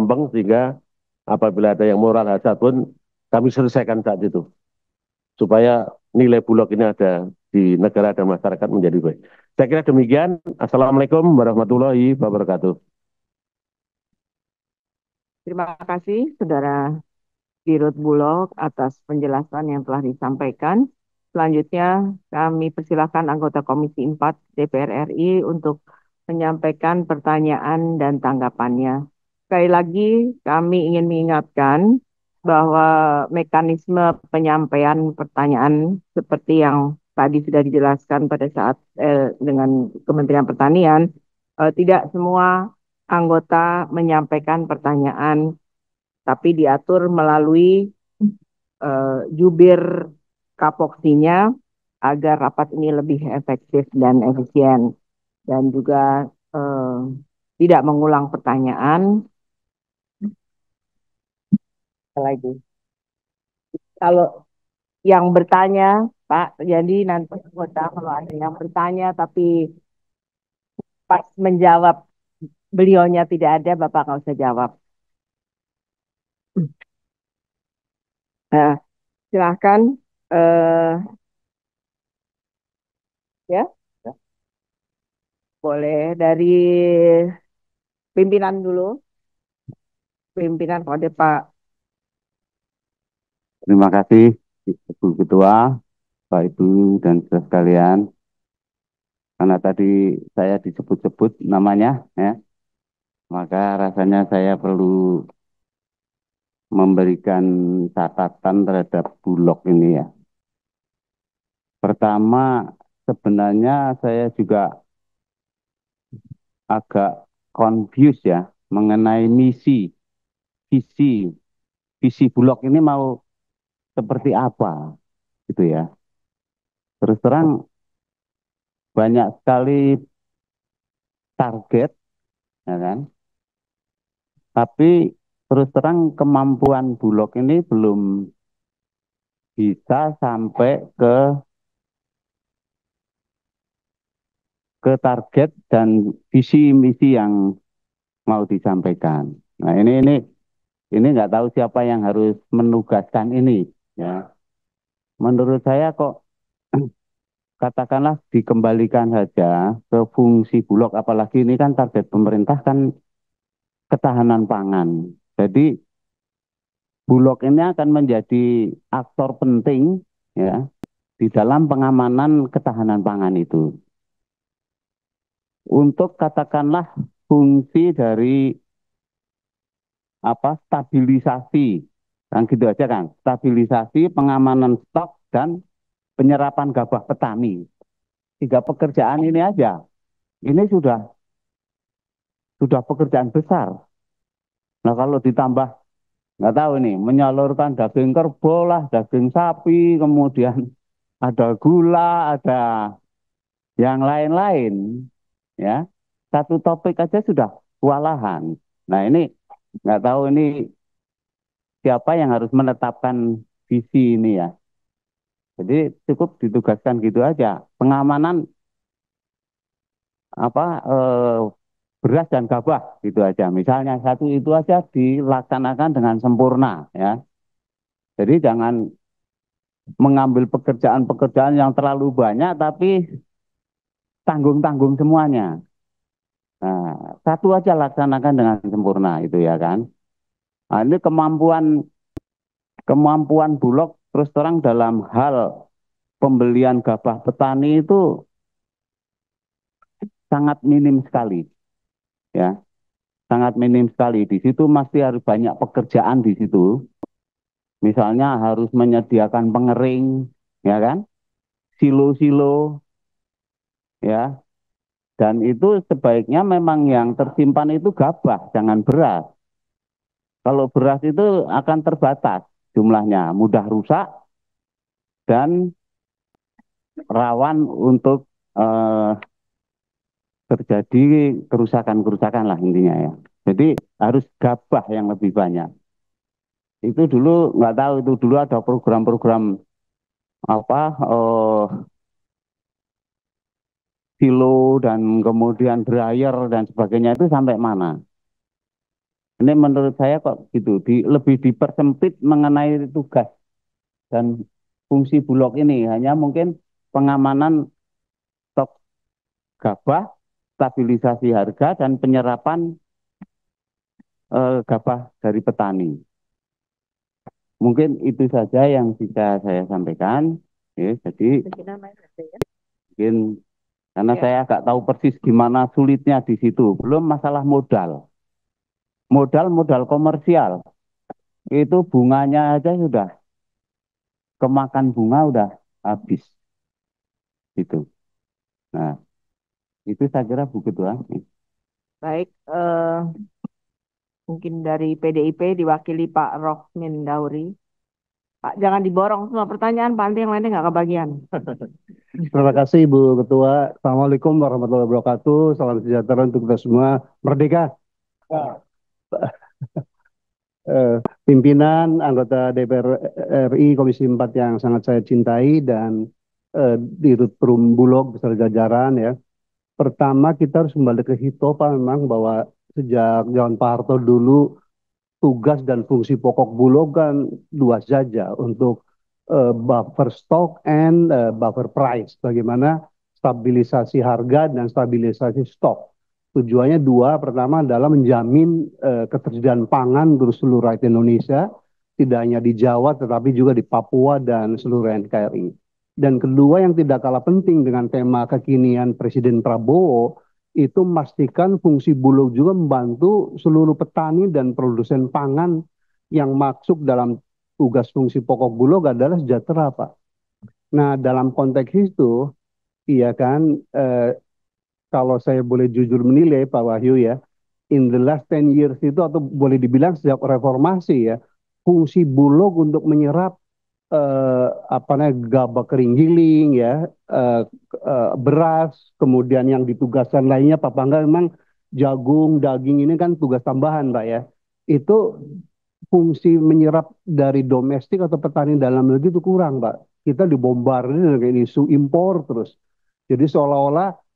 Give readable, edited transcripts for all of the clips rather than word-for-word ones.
lempeng sehingga apabila ada yang moral hazard pun kami selesaikan saat itu supaya nilai Bulog ini ada di negara dan masyarakat menjadi baik. Saya kira demikian. Assalamualaikum warahmatullahi wabarakatuh. Terima kasih, Saudara Dirut Bulog, atas penjelasan yang telah disampaikan. Selanjutnya, kami persilakan anggota Komisi 4 DPR RI untuk menyampaikan pertanyaan dan tanggapannya. Sekali lagi, kami ingin mengingatkan bahwa mekanisme penyampaian pertanyaan seperti yang tadi sudah dijelaskan pada saat dengan Kementerian Pertanian, tidak semua anggota menyampaikan pertanyaan, tapi diatur melalui jubir kapoksinya agar rapat ini lebih efektif dan efisien dan juga eh, tidak mengulang pertanyaan lagi. Kalau yang bertanya, Pak, jadi nanti anggota kalau ada yang bertanya tapi pas menjawab beliaunya tidak ada, Bapak nggak usah jawab. Nah, silahkan ya, boleh dari pimpinan dulu, pimpinan kode Pak. Terima kasih, Ibu Ketua, Pak Ibu, dan saudara sekalian. Karena tadi saya disebut-sebut namanya, ya, maka rasanya saya perlu memberikan catatan terhadap Bulog ini ya. Pertama, sebenarnya saya juga agak confused ya mengenai visi, visi Bulog ini mau seperti apa, gitu ya. Terus terang banyak sekali target, ya kan? Tapi terus terang kemampuan Bulog ini belum bisa sampai ke target dan visi misi yang mau disampaikan. Nah ini nggak tahu siapa yang harus menugaskan ini, ya. Menurut saya kok katakanlah dikembalikan saja ke fungsi Bulog, apalagi ini kan target pemerintah kan ketahanan pangan. Jadi Bulog ini akan menjadi aktor penting, ya, di dalam pengamanan ketahanan pangan itu. Untuk katakanlah fungsi dari apa stabilisasi, kan gitu aja kan, stabilisasi, pengamanan stok dan penyerapan gabah petani. Tiga pekerjaan ini aja, ini sudah pekerjaan besar. Nah kalau ditambah nggak tahu nih menyalurkan daging kerbau lah, daging sapi, kemudian ada gula, ada yang lain-lain, ya, satu topik aja sudah kewalahan. Nah ini nggak tahu ini siapa yang harus menetapkan visi ini ya. Jadi cukup ditugaskan gitu aja. Pengamanan apa beras dan gabah gitu aja. Misalnya satu itu aja dilaksanakan dengan sempurna ya. Jadi jangan mengambil pekerjaan-pekerjaan yang terlalu banyak tapi tanggung-tanggung semuanya. Nah, satu aja laksanakan dengan sempurna itu ya kan. Nah, ini kemampuan Bulog terus terang dalam hal pembelian gabah petani itu sangat minim sekali ya, sangat minim sekali. Di situ masih harus banyak pekerjaan di situ. Misalnya harus menyediakan pengering, ya kan, silo-silo, ya. Dan itu sebaiknya memang yang tersimpan itu gabah, jangan beras. Kalau beras itu akan terbatas jumlahnya, mudah rusak dan rawan untuk eh, terjadi kerusakan-kerusakan lah intinya ya. Jadi harus gabah yang lebih banyak. Itu dulu nggak tahu itu dulu ada program-program apa silo dan kemudian dryer dan sebagainya itu sampai mana. Ini menurut saya kok gitu, lebih dipersempit mengenai tugas dan fungsi Bulog ini. Hanya mungkin pengamanan stok gabah, stabilisasi harga, dan penyerapan gabah dari petani. Mungkin itu saja yang bisa saya sampaikan. Jadi mungkin karena saya agak tahu persis gimana sulitnya di situ. Belum masalah modal. Modal komersial. Itu bunganya aja sudah kemakan bunga udah habis. Gitu. Nah, itu saya kira Bu Ketua. Baik, mungkin dari PDIP diwakili Pak Rohmin Dauri. Pak, jangan diborong semua pertanyaan, Pak, nanti yang lainnya nggak kebagian. Terima kasih Ibu Ketua. Assalamualaikum warahmatullahi wabarakatuh. Salam sejahtera untuk kita semua. Merdeka. Pimpinan anggota DPR RI Komisi 4 yang sangat saya cintai dan Dirut Perum Bulog beserta jajaran ya. Pertama kita harus kembali ke Hito Pak, memang bahwa sejak zaman Pak Harto dulu tugas dan fungsi pokok Bulog kan dua saja untuk buffer stock and buffer price. Bagaimana stabilisasi harga dan stabilisasi stok. Tujuannya dua, pertama adalah menjamin ketersediaan pangan untuk seluruh rakyat Indonesia, tidak hanya di Jawa tetapi juga di Papua dan seluruh NKRI. Dan kedua yang tidak kalah penting dengan tema kekinian Presiden Prabowo, itu memastikan fungsi Bulog juga membantu seluruh petani dan produsen pangan yang masuk dalam tugas fungsi pokok Bulog adalah sejahtera, Pak. Nah, dalam konteks itu, iya kan, kalau saya boleh jujur menilai Pak Wahyu ya, in the last 10 years itu atau boleh dibilang sejak reformasi ya, fungsi Bulog untuk menyerap gabah kering giling ya, beras, kemudian yang ditugaskan lainnya Pak Pangga memang jagung, daging ini kan tugas tambahan Pak ya. Itu fungsi menyerap dari domestik atau petani dalam negeri itu kurang Pak. Kita dibombardir dengan isu impor terus. Jadi seolah-olah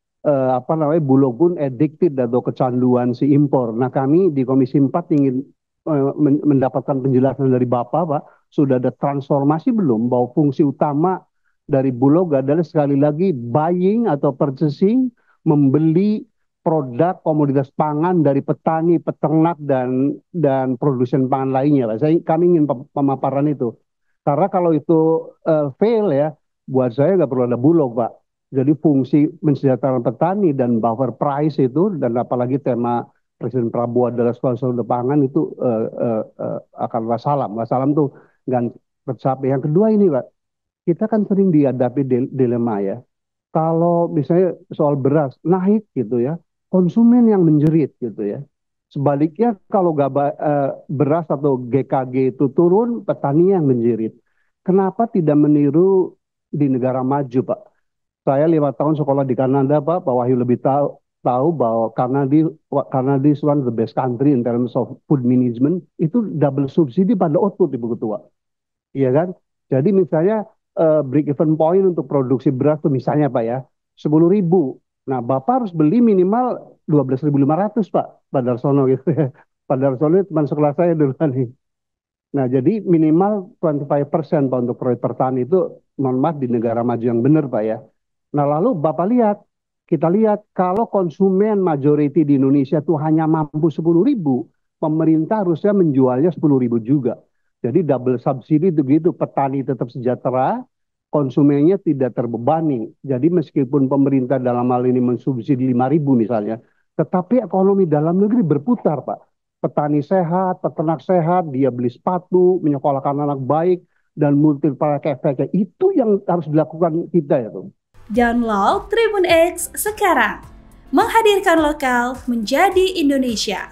Bulog pun addicted atau kecanduan si impor. Nah kami di Komisi 4 ingin mendapatkan penjelasan dari Bapak, Pak, sudah ada transformasi belum bahwa fungsi utama dari Bulog adalah sekali lagi buying atau purchasing, membeli produk komoditas pangan dari petani, peternak dan produsen pangan lainnya, Pak. Kami ingin pemaparan itu. Karena kalau itu fail ya, buat saya nggak perlu ada Bulog, Pak. Jadi fungsi mensejahterakan petani dan buffer price itu, dan apalagi tema Presiden Prabowo adalah suasana pangan itu akan wassalam. Wassalam tuh nggak tercapai. Yang kedua ini Pak, kita kan sering dihadapi dilema ya. Kalau misalnya soal beras naik gitu ya, konsumen yang menjerit gitu ya. Sebaliknya kalau beras atau GKG itu turun, petani yang menjerit. Kenapa tidak meniru di negara maju Pak? Saya 5 tahun sekolah di Kanada, Pak. Pak Wahyu lebih tahu bahwa Kanada is one of the best country in terms of food management. Itu double subsidi pada output, Ibu Ketua. Iya kan? Jadi misalnya break even point untuk produksi beras itu misalnya Pak ya, 10.000. Nah, Bapak harus beli minimal 12.500 Pak. Pak Darsono gitu ya. Pak Darsono teman sekelas saya dulu nih. Nah, jadi minimal 25% Pak untuk proyek pertanian itu, mohon maaf, di negara maju yang benar Pak ya. Nah lalu Bapak lihat, kita lihat kalau konsumen majority di Indonesia itu hanya mampu 10.000, pemerintah harusnya menjualnya 10.000 juga. Jadi double subsidi itu gitu, petani tetap sejahtera, konsumennya tidak terbebani. Jadi meskipun pemerintah dalam hal ini mensubsidi 5.000 misalnya, tetapi ekonomi dalam negeri berputar Pak. Petani sehat, peternak sehat, dia beli sepatu, menyekolahkan anak baik, dan multiplier efeknya. Itu yang harus dilakukan kita ya Tuh. Download Tribun X sekarang, menghadirkan lokal menjadi Indonesia.